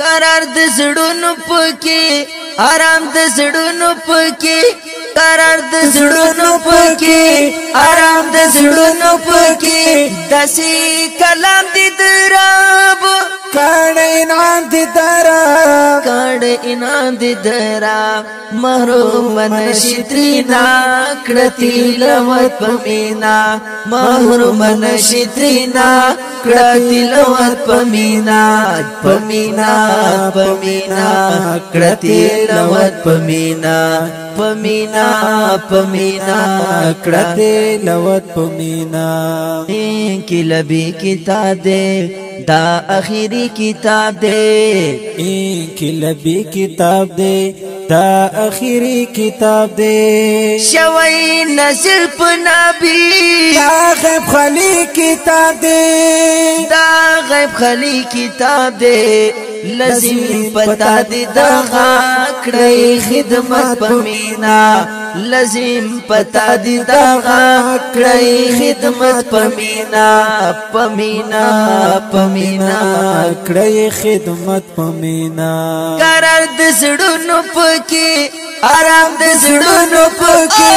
قرار د زړونو پکې آرام د زړونو پکې قرار د زړونو پکې آرام د زړونو پکې داسې کلام دې دراب کړه انعام دې دراب کړه انعام دې دراب محروم نشي ترینا کړه تلاوت پمینا محروم نشي ترینا کړه تلاوت پمینا پمینا پمینا کړه تلاوت پمینا پمینا پمینا کړه تلاوت پمینا کی لبی کتاب دے دا آخری کتاب دے کی لبی کتاب دے دا آخری کتاب دے شوی نزل پا نبی دا غیب خلی کتاب دے دا غیب خلی کتاب دے لازم پتا دی دغا کړی خدمت پمینا لازم پتا دی دغا کړی خدمت پمینا پمینا پمینا کړی خدمت پمینا قرار د زړونو پکې آرام د زړونو پکې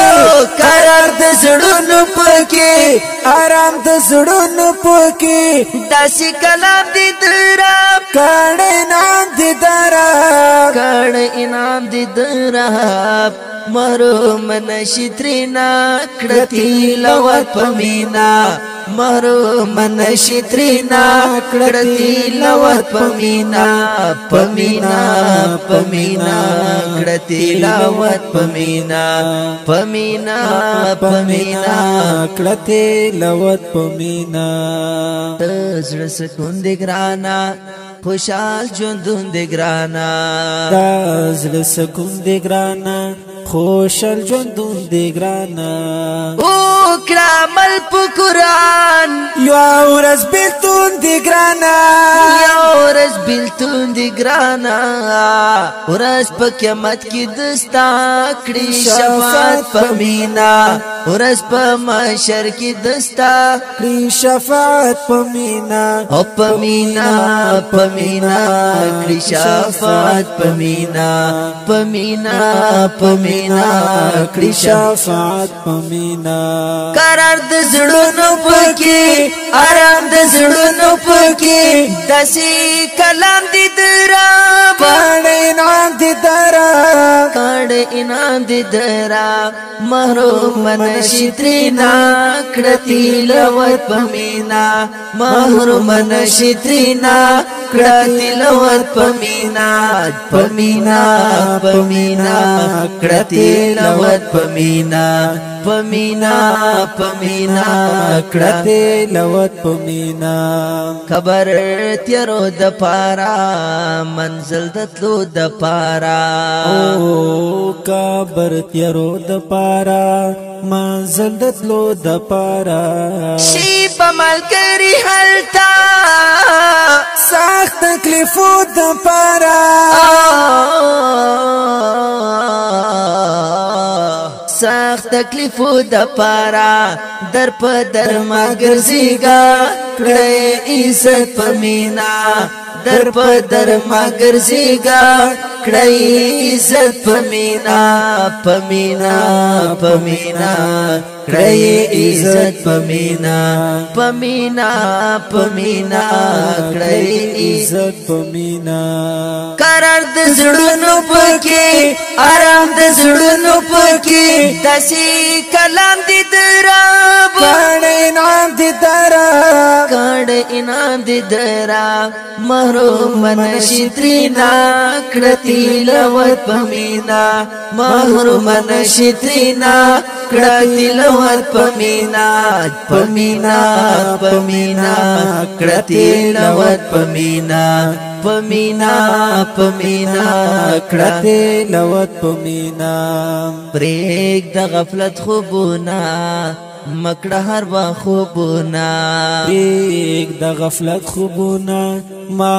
قرار د زړونو پکې آرام د زړونو پکې داسې کلام دې دراب کړه انعام دې دراب کړه انعام دې دراب محروم نشي ترینا کړه تلاوت پمینا محروم نشي ترینا کړه تلاوت پمینا پمینا پمینا کړه تلاوت پمینا پمینا پمینا کړه تلاوت پمینا زړه سکون دې ګرانا خوشحال ژوندون دې ګرانا زړه سکون دې ګرانا خوشحال ژوندون دې ګرانا او کرامل په قرآن یو ورځ بیلتون دې ګرانا یو ورځ بیلتون دې ګرانا ورځ په قیامت کې دستا کړي شفاعت پمینا ورځ په محشر کې دستا کړي شفاعت پمینا او پمینا پمینا کړي شفاعت پمینا پمینا پمینا کړي شفاعت پمینا قرار د زړونو پکې آرام د زړونو پکې داسې کلام دې دراب کړه انعام دې دراب کړه انعام دې دراب محروم نشي ترینا کړه تلاوت پمینا محروم نشي ترینا کړه تلاوت پمینا پمینا پمینا کړه تلاوت پمینا پمینا پمینا کړه تلاوت پمینا خبر تیرو د پارا منزل دتلو د پارا او خبر تیرو د پارا منزل دتلو د پارا شی پمل کری حلتا سخت تکلیفو د پارا سخت تکلیفو د پارا در په در ما ګرځيګا کړه عزت پمینا در په در ما ګرځيګا کړه عزت پمینا پمینا پمینا کړه عزت پمینا پمینا پمینا کړه عزت پمینا قرار د زړونو پکې آرام د زړونو پکې داسې کلام دې دراب کړه انعام دې دراب کړه انعام دې دراب محروم نشي ترینا کړه تلاوت پمینا محروم نشي ترینا کړه تلاوت پمینا پمینا پمینا کړه تلاوت پمینا پمینا پمینا کړه تلاوت پمینا پریک د غفلت خوبونا مکړه هر وا خوبونا پریک د غفلت خوبونا ما